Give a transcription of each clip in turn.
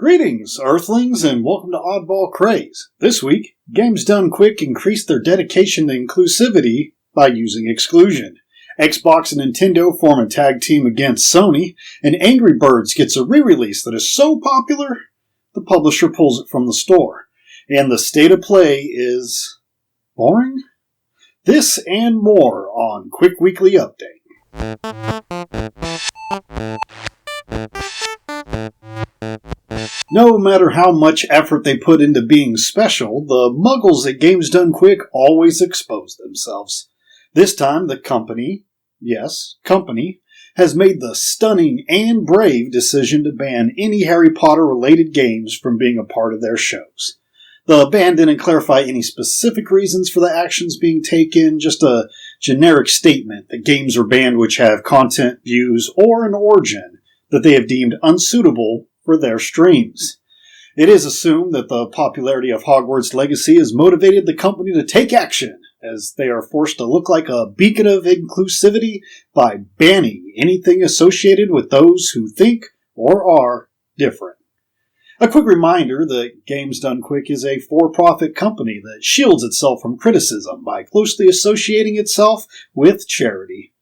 Greetings, Earthlings, and welcome to Oddball Craze. This week, Games Done Quick increased their dedication to inclusivity by using exclusion. Xbox and Nintendo form a tag team against Sony, and Angry Birds gets a re-release that is so popular, the publisher pulls it from the store. And the state of play is boring? This and more on Quick Weekly Update. No matter how much effort they put into being special, the muggles at Games Done Quick always expose themselves. This time, the company, yes, company, has made the stunning and brave decision to ban any Harry Potter-related games from being a part of their shows. The ban didn't clarify any specific reasons for the actions being taken, just a generic statement that games are banned which have content, views, or an origin that they have deemed unsuitable for their streams. It is assumed that the popularity of Hogwarts Legacy has motivated the company to take action, as they are forced to look like a beacon of inclusivity by banning anything associated with those who think or are different. A quick reminder that Games Done Quick is a for-profit company that shields itself from criticism by closely associating itself with charity.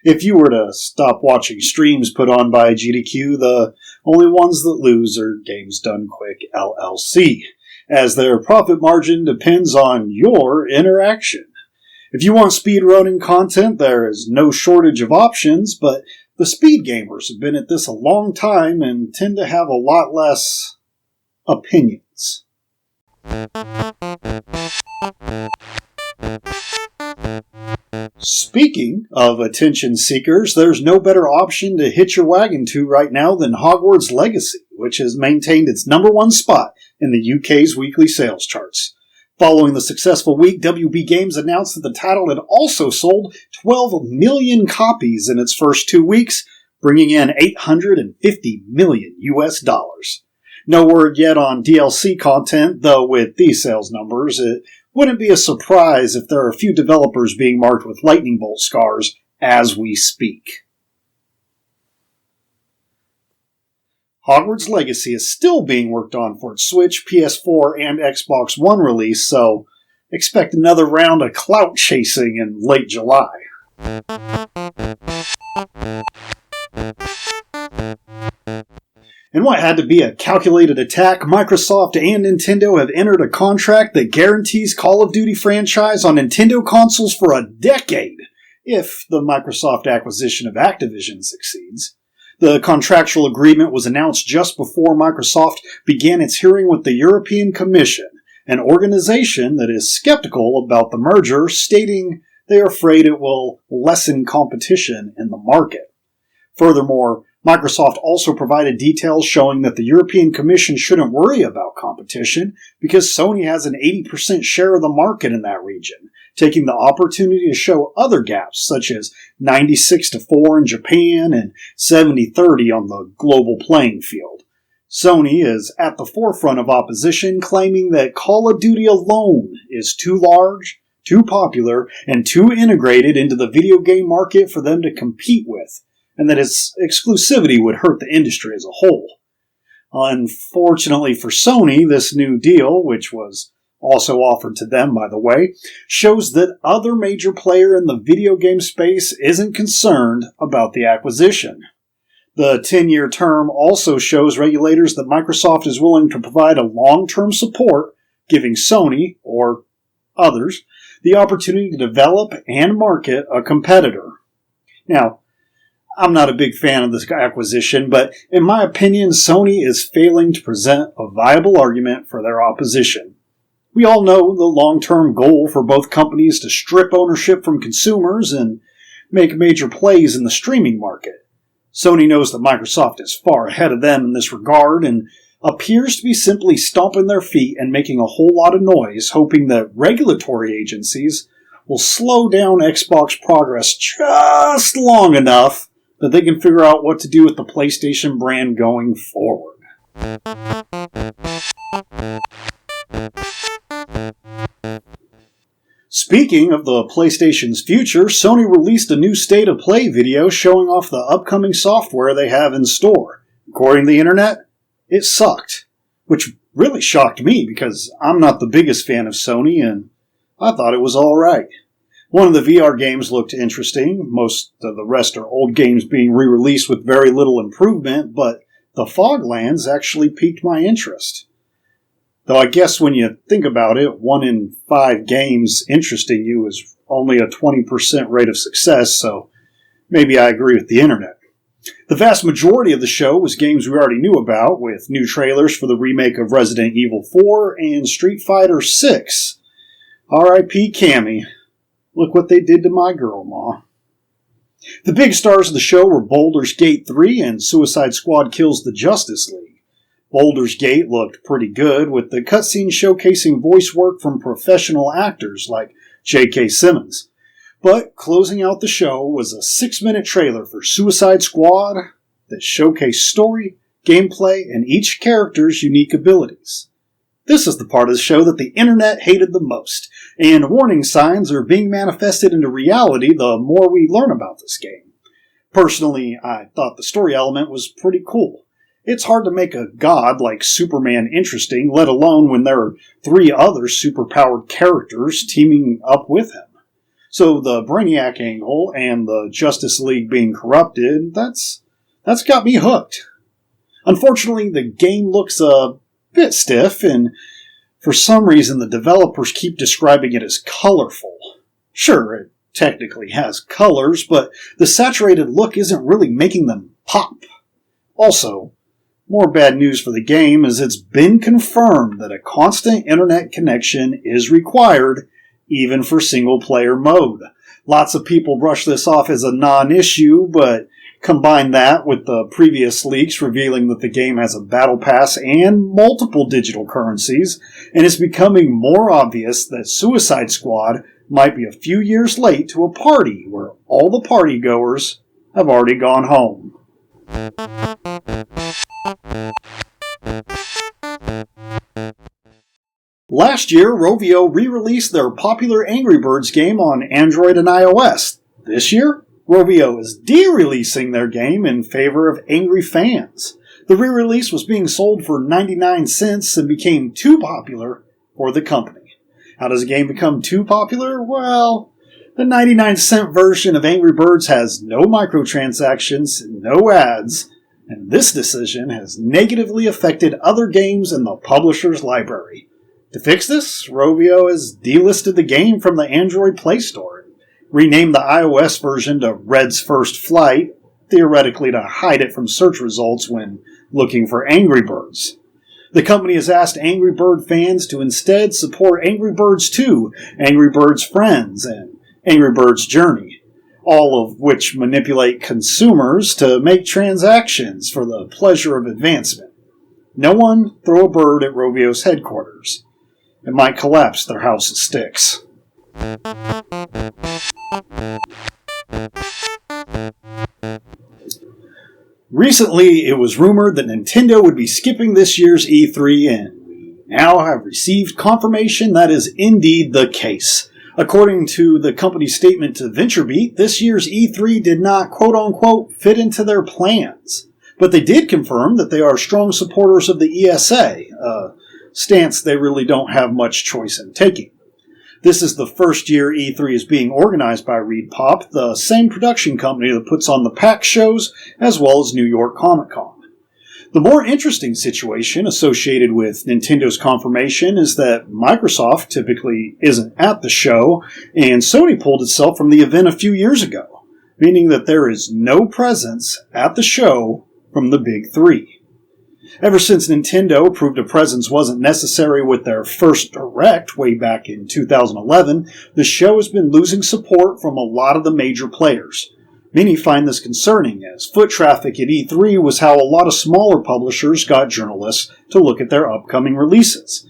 If you were to stop watching streams put on by GDQ, the only ones that lose are Games Done Quick LLC, as their profit margin depends on your interaction. If you want speedrunning content, there is no shortage of options, but the speed gamers have been at this a long time and tend to have a lot less opinions. Speaking of attention seekers, there's no better option to hitch your wagon to right now than Hogwarts Legacy, which has maintained its number one spot in the UK's weekly sales charts. Following the successful week, WB Games announced that the title had also sold 12 million copies in its first 2 weeks, bringing in $850 million. No word yet on DLC content, though with these sales numbers, it wouldn't be a surprise if there are a few developers being marked with lightning bolt scars as we speak. Hogwarts Legacy is still being worked on for its Switch, PS4, and Xbox One release, so expect another round of clout chasing in late July. In what had to be a calculated attack, Microsoft and Nintendo have entered a contract that guarantees Call of Duty franchise on Nintendo consoles for a decade, if the Microsoft acquisition of Activision succeeds. The contractual agreement was announced just before Microsoft began its hearing with the European Commission, an organization that is skeptical about the merger, stating they are afraid it will lessen competition in the market. Furthermore, Microsoft also provided details showing that the European Commission shouldn't worry about competition because Sony has an 80% share of the market in that region, taking the opportunity to show other gaps such as 96-4 in Japan and 70-30 on the global playing field. Sony is at the forefront of opposition, claiming that Call of Duty alone is too large, too popular, and too integrated into the video game market for them to compete with, and that its exclusivity would hurt the industry as a whole. Unfortunately for Sony, this new deal, which was also offered to them, by the way, shows that other major player in the video game space isn't concerned about the acquisition. The 10-year term also shows regulators that Microsoft is willing to provide a long-term support, giving Sony, or others, the opportunity to develop and market a competitor. Now, I'm not a big fan of this acquisition, but in my opinion, Sony is failing to present a viable argument for their opposition. We all know the long-term goal for both companies to strip ownership from consumers and make major plays in the streaming market. Sony knows that Microsoft is far ahead of them in this regard and appears to be simply stomping their feet and making a whole lot of noise, hoping that regulatory agencies will slow down Xbox progress just long enough that they can figure out what to do with the PlayStation brand going forward. Speaking of the PlayStation's future, Sony released a new State of Play video showing off the upcoming software they have in store. According to the internet, it sucked, which really shocked me because I'm not the biggest fan of Sony and I thought it was alright. One of the VR games looked interesting, most of the rest are old games being re-released with very little improvement, but the Foglands actually piqued my interest. Though I guess when you think about it, 1 in 5 games interesting you is only a 20% rate of success, so maybe I agree with the internet. The vast majority of the show was games we already knew about, with new trailers for the remake of Resident Evil 4 and Street Fighter 6. R.I.P. Cammy. Look what they did to my girl, Ma. The big stars of the show were Baldur's Gate 3 and Suicide Squad Kills the Justice League. Baldur's Gate looked pretty good, with the cutscene showcasing voice work from professional actors like J.K. Simmons. But closing out the show was a 6-minute trailer for Suicide Squad that showcased story, gameplay, and each character's unique abilities. This is the part of the show that the internet hated the most, and warning signs are being manifested into reality the more we learn about this game. Personally, I thought the story element was pretty cool. It's hard to make a god like Superman interesting, let alone when there are 3 other superpowered characters teaming up with him. So the Brainiac angle and the Justice League being corrupted, that's got me hooked. Unfortunately, the game looks a bit stiff, and for some reason the developers keep describing it as colorful. Sure, it technically has colors, but the saturated look isn't really making them pop. Also, more bad news for the game is it's been confirmed that a constant internet connection is required, even for single-player mode. Lots of people brush this off as a non-issue, but combine that with the previous leaks revealing that the game has a battle pass and multiple digital currencies, and it's becoming more obvious that Suicide Squad might be a few years late to a party where all the partygoers have already gone home. Last year, Rovio re-released their popular Angry Birds game on Android and iOS. This year, Rovio is de-releasing their game in favor of angry fans. The re-release was being sold for 99 cents and became too popular for the company. How does a game become too popular? Well, the 99-cent version of Angry Birds has no microtransactions, no ads, and this decision has negatively affected other games in the publisher's library. To fix this, Rovio has delisted the game from the Android Play Store and renamed the iOS version to Red's First Flight, theoretically to hide it from search results when looking for Angry Birds. The company has asked Angry Bird fans to instead support Angry Birds 2, Angry Birds Friends, and Angry Birds Journey, all of which manipulate consumers to make transactions for the pleasure of advancement. No one throw a bird at Rovio's headquarters. It might collapse their house of sticks. Recently, it was rumored that Nintendo would be skipping this year's E3, and we now have received confirmation that is indeed the case. According to the company's statement to VentureBeat, this year's E3 did not quote-unquote fit into their plans. But they did confirm that they are strong supporters of the ESA, a stance they really don't have much choice in taking. This is the first year E3 is being organized by ReedPop, the same production company that puts on the PAX shows as well as New York Comic Con. The more interesting situation associated with Nintendo's confirmation is that Microsoft typically isn't at the show, and Sony pulled itself from the event a few years ago, meaning that there is no presence at the show from the Big Three. Ever since Nintendo proved a presence wasn't necessary with their first Direct way back in 2011, the show has been losing support from a lot of the major players. Many find this concerning, as foot traffic at E3 was how a lot of smaller publishers got journalists to look at their upcoming releases.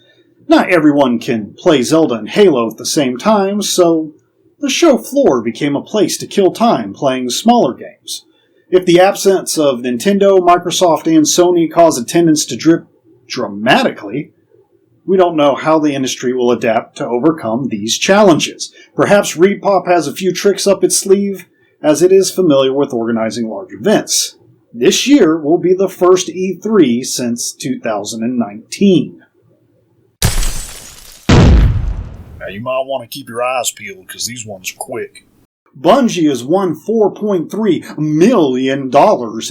Not everyone can play Zelda and Halo at the same time, so the show floor became a place to kill time playing smaller games. If the absence of Nintendo, Microsoft, and Sony cause attendance to drip dramatically, we don't know how the industry will adapt to overcome these challenges. Perhaps ReedPop has a few tricks up its sleeve, as it is familiar with organizing large events. This year will be the first E3 since 2019. Now you might want to keep your eyes peeled because these ones are quick. Bungie has won $4.3 million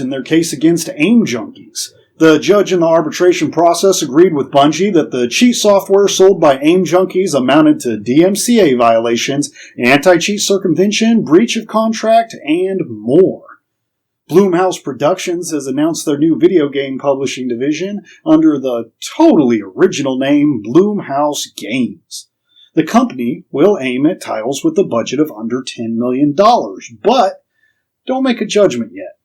in their case against AIM junkies. The judge in the arbitration process agreed with Bungie that the cheat software sold by AIM junkies amounted to DMCA violations, anti-cheat circumvention, breach of contract, and more. Blumhouse Productions has announced their new video game publishing division under the totally original name Blumhouse Games. The company will aim at titles with a budget of under $10 million, but don't make a judgment yet.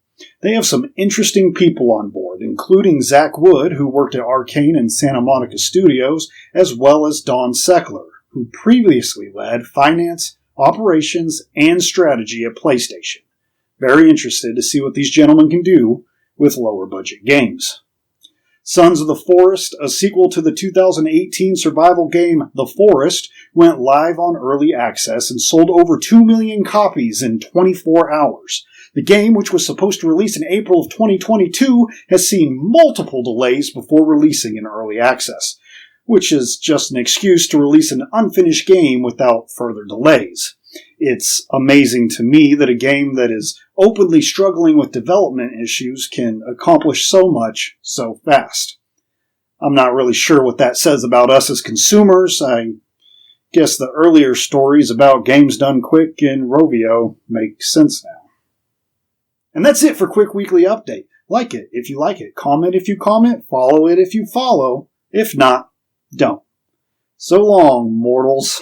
They have some interesting people on board, including Zach Wood, who worked at Arcane and Santa Monica Studios, as well as Don Seckler, who previously led finance, operations, and strategy at PlayStation. Very interested to see what these gentlemen can do with lower budget games. Sons of the Forest, a sequel to the 2018 survival game The Forest, went live on early access and sold over 2 million copies in 24 hours. The game, which was supposed to release in April of 2022, has seen multiple delays before releasing in early access, which is just an excuse to release an unfinished game without further delays. It's amazing to me that a game that is openly struggling with development issues can accomplish so much so fast. I'm not really sure what that says about us as consumers. I guess the earlier stories about games done quick in Rovio make sense now. And that's it for Quick Weekly Update. Like it if you like it. Comment if you comment. Follow it if you follow. If not, don't. So long, mortals.